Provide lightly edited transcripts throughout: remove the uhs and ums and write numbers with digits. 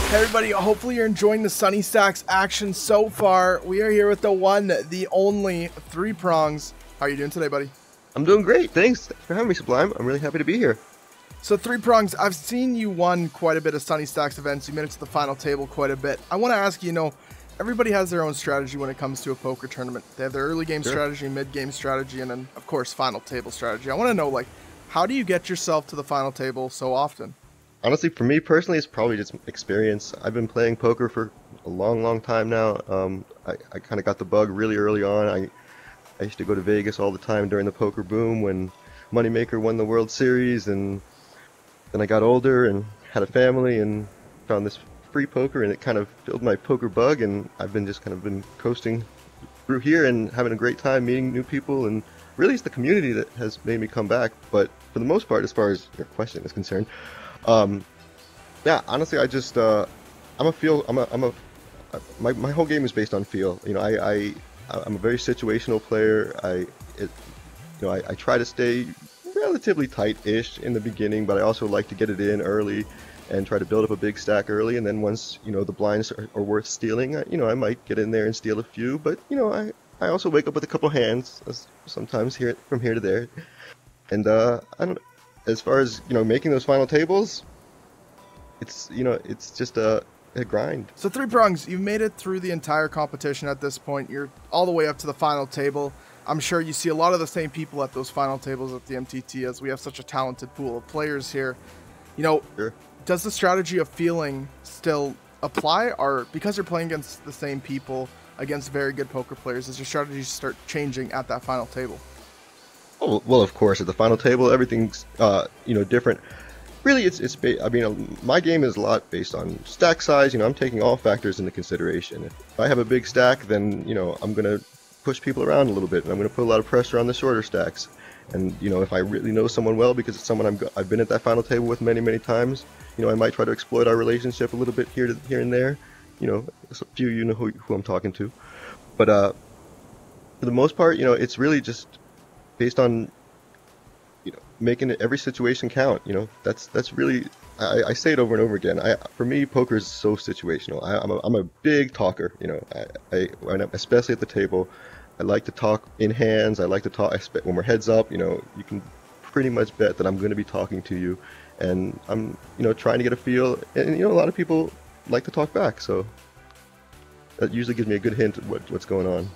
Hey everybody, hopefully you're enjoying the Sunny Stacks action so far. We are here with the one, the only, Three Prongs. How are you doing today, buddy? I'm doing great. Thanks for having me, Sublime. I'm really happy to be here. So Three Prongs, I've seen you won quite a bit of Sunny Stacks events. You made it to the final table quite a bit. I want to ask you, everybody has their own strategy when it comes to a poker tournament. They have their early game strategy, mid game strategy, and then of course final table strategy. I want to know, how do you get yourself to the final table so often? Honestly, for me personally, it's probably just experience. I've been playing poker for a long time now. I kind of got the bug really early on. I used to go to Vegas all the time during the poker boom when Moneymaker won the World Series, and then I got older and had a family and found this free poker, and it kind of filled my poker bug, and I've been just kind of been coasting through here and having a great time meeting new people, and really it's the community that has made me come back. But for the most part, as far as your question is concerned, yeah, honestly, I just my whole game is based on feel. I'm a very situational player. I try to stay relatively tight-ish in the beginning, but I also like to get it in early and try to build up a big stack early. And then once the blinds are worth stealing, I might get in there and steal a few. But I also wake up with a couple hands sometimes from here to there. And I don't. As far as making those final tables, it's just a grind. So Three Prongs, you've made it through the entire competition at this point. You're all the way up to the final table. I'm sure you see a lot of the same people at those final tables at the MTT, as we have such a talented pool of players here. Sure. Does the strategy of feeling still apply, or because you're playing against the same people, against very good poker players, does your strategy start changing at that final table? Oh, well, of course, at the final table, everything's different. Really, my game is a lot based on stack size. I'm taking all factors into consideration. If I have a big stack, then I'm gonna push people around a little bit, and I'm gonna put a lot of pressure on the shorter stacks. And if I really know someone well, because it's someone I've been at that final table with many times, I might try to exploit our relationship a little bit here and there. A few who I'm talking to, but for the most part, it's really just based on making every situation count. That's really, I say it over and over again. For me, poker is so situational. I'm a big talker. Especially at the table, I like to talk in hands. I like to talk when we're heads up. You can pretty much bet that I'm going to be talking to you, and I'm trying to get a feel. And a lot of people like to talk back, so that usually gives me a good hint of what's going on.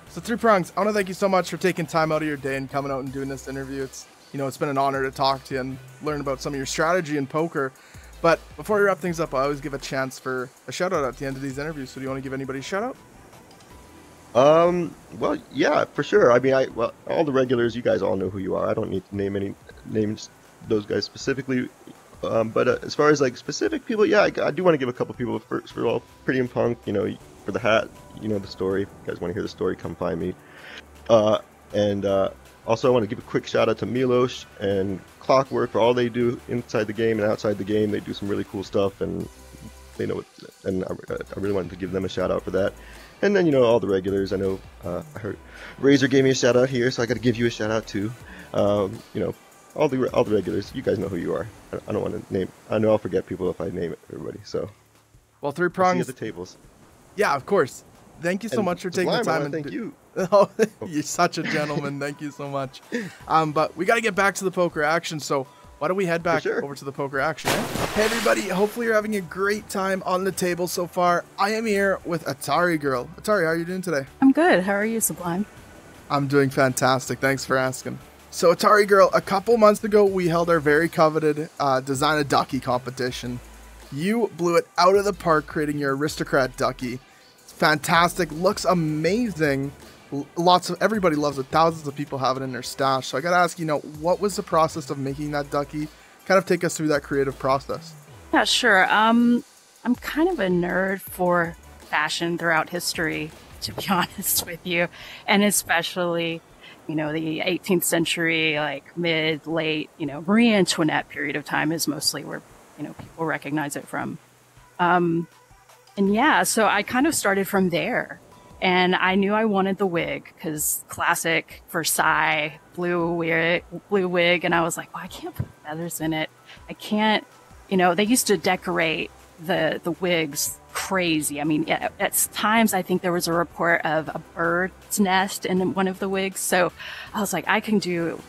So Three Prongs, I want to thank you so much for taking time out of your day and coming out and doing this interview. It's been an honor to talk to you and learn about some of your strategy in poker. But before we wrap things up, I always give a chance for a shout out at the end of these interviews. So do you want to give anybody a shout out? Well, yeah, for sure. All the regulars, you guys all know who you are. I don't need to name any names, those guys specifically. But as far as specific people, yeah, I do want to give a couple people. First of all, Pretty and Punk, for the hat, the story. If you guys want to hear the story, come find me. Also, I want to give a quick shout out to Milos and Clockwork for all they do inside the game and outside the game. They do some really cool stuff, and they know it. And I really wanted to give them a shout out for that. And then all the regulars. I know I heard Razor gave me a shout out here, so I got to give you a shout out too. All the regulars. You guys know who you are. I don't want to name. I know I'll forget people if I name everybody. So, well, Three Prongs. See you at the tables. Yeah, of course. Thank you so much for taking the time. Thank you. Oh, you're such a gentleman. Thank you so much. But we got to get back to the poker action. So why don't we head back over to the poker action? Hey, everybody. Hopefully you're having a great time on the table so far. I am here with Atari Girl. Atari, how are you doing today? I'm good. How are you, Sublime? I'm doing fantastic. Thanks for asking. So Atari Girl, a couple months ago, we held our very coveted Design a Ducky competition. You blew it out of the park creating your Aristocrat Ducky. It's fantastic. Looks amazing. Everybody loves it. Thousands of people have it in their stash. So I gotta ask, what was the process of making that ducky? Kind of take us through that creative process. Yeah, sure. I'm kind of a nerd for fashion throughout history, to be honest with you, and especially, the 18th century, mid, late, Marie Antoinette period of time is mostly where people recognize it from. And yeah, so I kind of started from there. And I knew I wanted the wig because classic Versailles blue wig. And I was like, well, I can't put feathers in it. I can't, they used to decorate the wigs crazy. I mean, at times I think there was a report of a bird's nest in one of the wigs. So I was like, I can do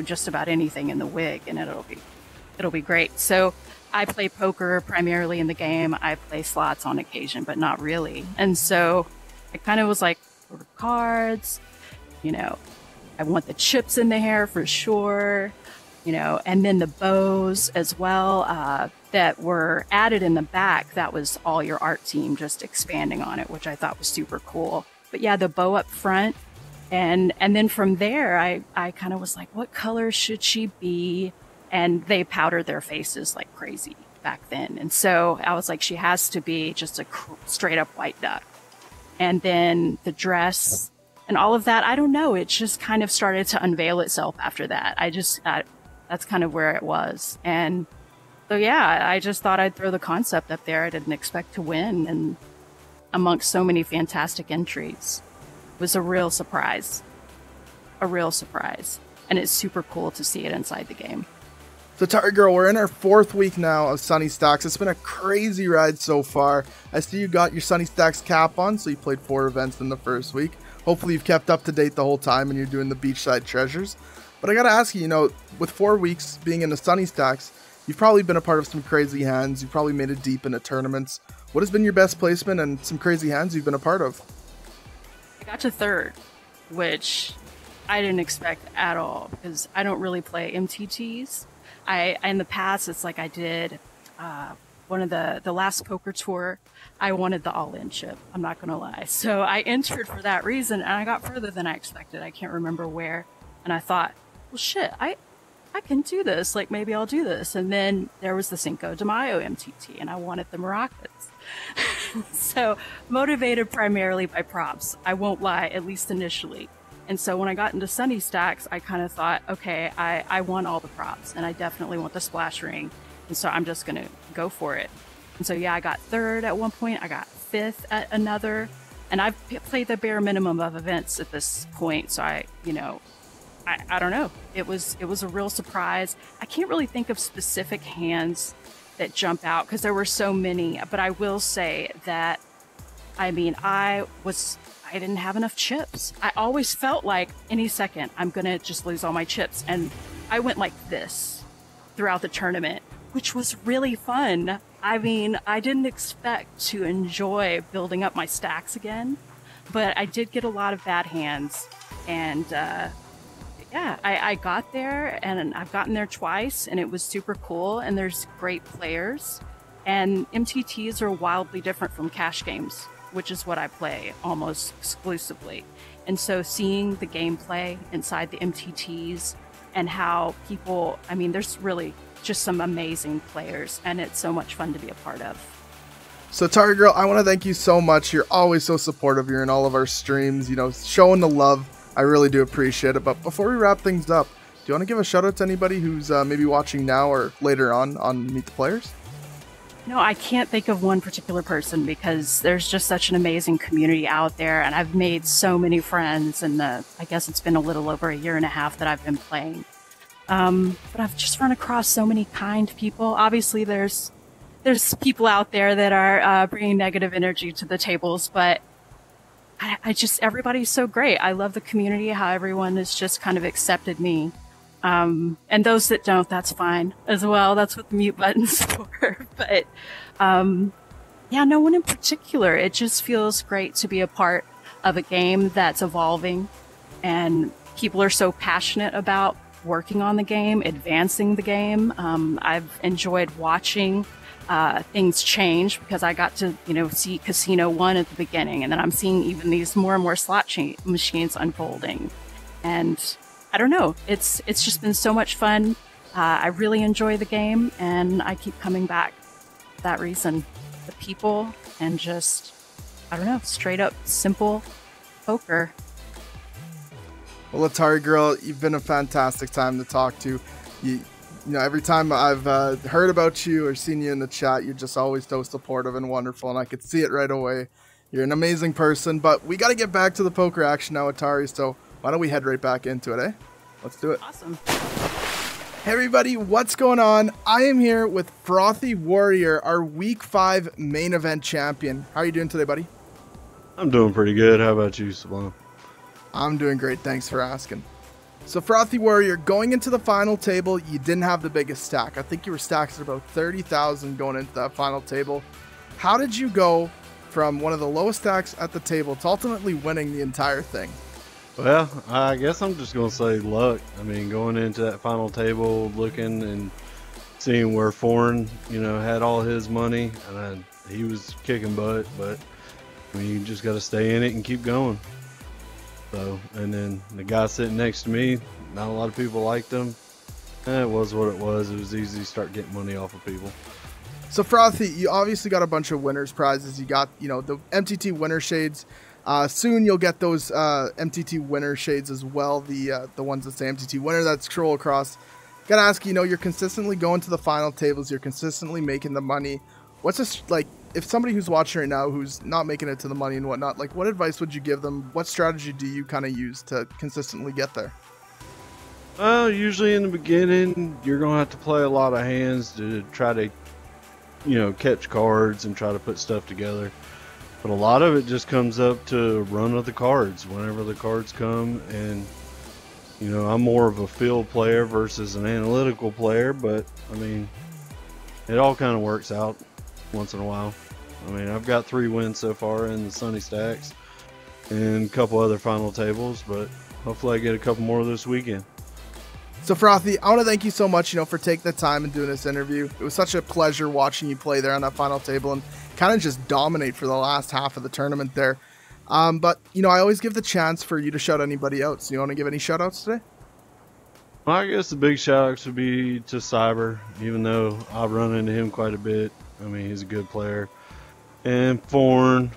just about anything in the wig, and it'll be great. So I play poker primarily in the game. I play slots on occasion, but not really. And so I kind of was like, order cards, you know, I want the chips in the hair for sure, you know, and then the bows as well, that were added in the back. That was all your art team just expanding on it, which I thought was super cool. But yeah, the bow up front. And then from there, I kind of was like, what color should she be? And they powdered their faces like crazy back then. And so I was like, she has to be just a straight up white duck. And then the dress and all of that, I don't know. It just kind of started to unveil itself after that. That's kind of where it was. And so, yeah, I just thought I'd throw the concept up there. I didn't expect to win. And amongst so many fantastic entries, it was a real surprise. And it's super cool to see it inside the game. So Atari Girl, we're in our 4th week now of Sunny Stacks. It's been a crazy ride so far. I see you got your Sunny Stacks cap on, so you played 4 events in the first week. Hopefully you've kept up to date the whole time and you're doing the beachside treasures. But I gotta ask you, you know, with 4 weeks being in the Sunny Stacks, you've probably been a part of some crazy hands. You've probably made it deep into tournaments. What has been your best placement and some crazy hands you've been a part of? I got to 3rd, which I didn't expect at all because I don't really play MTTs. In the past, it's like I did one of the last poker tour. I wanted the all-in chip. I'm not going to lie. So I entered for that reason, and I got further than I expected. I can't remember where. And I thought, well, shit, I can do this. Like, maybe I'll do this. And then there was the Cinco de Mayo MTT, and I wanted the maracas. So motivated primarily by props. I won't lie, at least initially. And so when I got into Sunny Stacks, I kind of thought, okay, I want all the props, and I definitely want the splash ring. And so I'm just going to go for it. And so, yeah, I got 3rd at one point. I got 5th at another. And I've played the bare minimum of events at this point. So I don't know. It was a real surprise. I can't really think of specific hands that jump out because there were so many. But I will say that, I mean, I didn't have enough chips. I always felt like any second I'm going to just lose all my chips. And I went like this throughout the tournament, which was really fun. I mean, I didn't expect to enjoy building up my stacks again, but I did get a lot of bad hands. And yeah, I got there, and I've gotten there twice, and it was super cool. And there's great players. And MTTs are wildly different from cash games, which is what I play almost exclusively. And so seeing the gameplay inside the MTTs and how people, I mean, there's really just some amazing players, and it's so much fun to be a part of. So Atari Girl, I want to thank you so much. You're always so supportive. You're in all of our streams, you know, showing the love. I really do appreciate it. But before we wrap things up, do you want to give a shout out to anybody who's maybe watching now or later on Meet the Players? No, I can't think of one particular person because there's just such an amazing community out there, and I've made so many friends in I guess it's been a little over a year and a half that I've been playing. But I've just run across so many kind people. Obviously, there's people out there that are bringing negative energy to the tables, but I just, everybody's so great. I love the community, how everyone has just kind of accepted me. And those that don't, that's fine as well. That's what the mute button's for. But, yeah, no one in particular. It just feels great to be a part of a game that's evolving, and people are so passionate about working on the game, advancing the game. I've enjoyed watching things change because I got to, see Casino 1 at the beginning, and then I'm seeing even these more and more slot machines unfolding. And I don't know, it's just been so much fun. I really enjoy the game, and I keep coming back for that reason. The people and just, I don't know, straight up simple poker. Well, Atari Girl, you've been a fantastic time to talk to. You know, every time I've heard about you or seen you in the chat, you're just always so supportive and wonderful, and I could see it right away. You're an amazing person, but we got to get back to the poker action now, Atari, so why don't we head right back into it, eh? Let's do it. Awesome. Hey everybody, what's going on? I am here with Frothy Warrior, our Week 5 main event champion. How are you doing today, buddy? I'm doing pretty good. How about you, Sublime? I'm doing great, thanks for asking. So Frothy Warrior, going into the final table, you didn't have the biggest stack. I think you were stacked at about 30,000 going into that final table. How did you go from one of the lowest stacks at the table to ultimately winning the entire thing? Well, I guess I'm just going to say luck. I mean, going into that final table, looking and seeing where Foreign, had all his money, and he was kicking butt, but I mean, you just got to stay in it and keep going. So, and then the guy sitting next to me, not a lot of people liked him. It was what it was. It was easy to start getting money off of people. So Frothy, you obviously got a bunch of winners prizes. You got, the MTT winner shades. Soon you'll get those MTT winner shades as well, the ones that say MTT winner that scroll across. Gotta ask, you're consistently going to the final tables, you're consistently making the money. What's this, like, if somebody who's watching right now who's not making it to the money and whatnot, like, what advice would you give them? What strategy do you kind of use to consistently get there? Well, usually in the beginning, you're going to have to play a lot of hands to try to, catch cards and try to put stuff together. But a lot of it just comes up to run of the cards whenever the cards come. And, I'm more of a field player versus an analytical player. But, I mean, it all kind of works out once in a while. I mean, I've got 3 wins so far in the Sunny Stacks and a couple other final tables. But hopefully I get a couple more this weekend. So Frothy, I want to thank you so much, for taking the time and doing this interview. It was such a pleasure watching you play there on that final table and kind of just dominate for the last half of the tournament there. But, I always give the chance for you to shout anybody out. So you want to give any shout outs today? Well, I guess the big shout outs would be to Cyber, even though I've run into him quite a bit. I mean, he's a good player. And Foreign,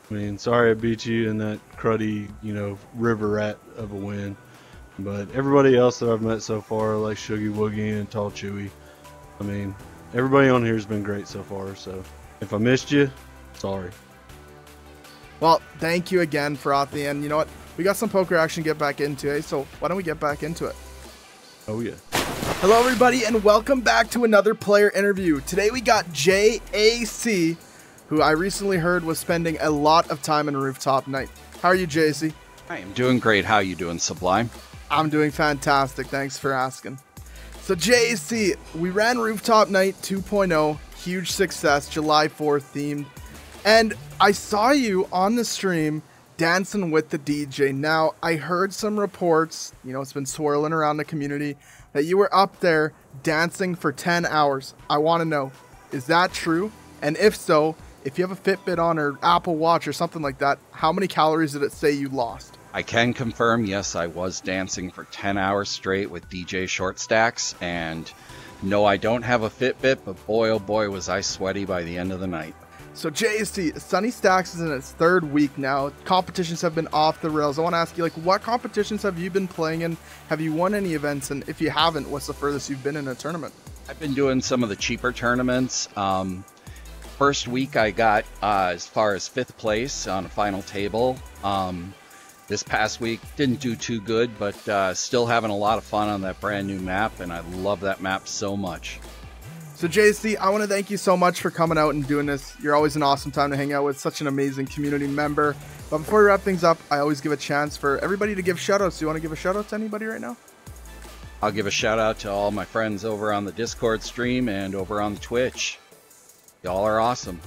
I mean, sorry I beat you in that cruddy, river rat of a win. But everybody else that I've met so far, like Shuggy Woogie and Tall Chewy, I mean, everybody on here has been great so far. So if I missed you, sorry. Well, thank you again, Frothy. And you know what? We got some poker action to get back into, eh? So why don't we get back into it? Oh, yeah. Hello, everybody, and welcome back to another player interview. Today we got JAC, who I recently heard was spending a lot of time in Rooftop Night. How are you, JAC? I am doing great. How you doing, Sublime? I'm doing fantastic. Thanks for asking. So JAC, we ran Rooftop Night 2.0, huge success, July 4th themed. And I saw you on the stream dancing with the DJ. Now, I heard some reports, it's been swirling around the community, that you were up there dancing for 10 hours. I want to know, is that true? And if so, if you have a Fitbit on or Apple Watch or something like that, how many calories did it say you lost? I can confirm, yes, I was dancing for 10 hours straight with DJ Short Stacks, and no, I don't have a Fitbit, but boy, oh boy, was I sweaty by the end of the night. So JST, Sunny Stacks is in its 3rd week now. Competitions have been off the rails. I want to ask you, what competitions have you been playing in? Have you won any events? And if you haven't, what's the furthest you've been in a tournament? I've been doing some of the cheaper tournaments. First week I got as far as 5th place on a final table. This past week didn't do too good, but still having a lot of fun on that brand new map, and I love that map so much. So JC, I want to thank you so much for coming out and doing this. You're always an awesome time to hang out with, such an amazing community member. But before we wrap things up, I always give a chance for everybody to give shout outs. Do you want to give a shout out to anybody right now? I'll give a shout out to all my friends over on the Discord stream and over on Twitch. Y'all are awesome.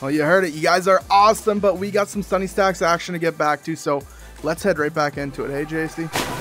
Well, you heard it. You guys are awesome, but we got some Sunny Stacks action to get back to, so let's head right back into it. Hey, JC.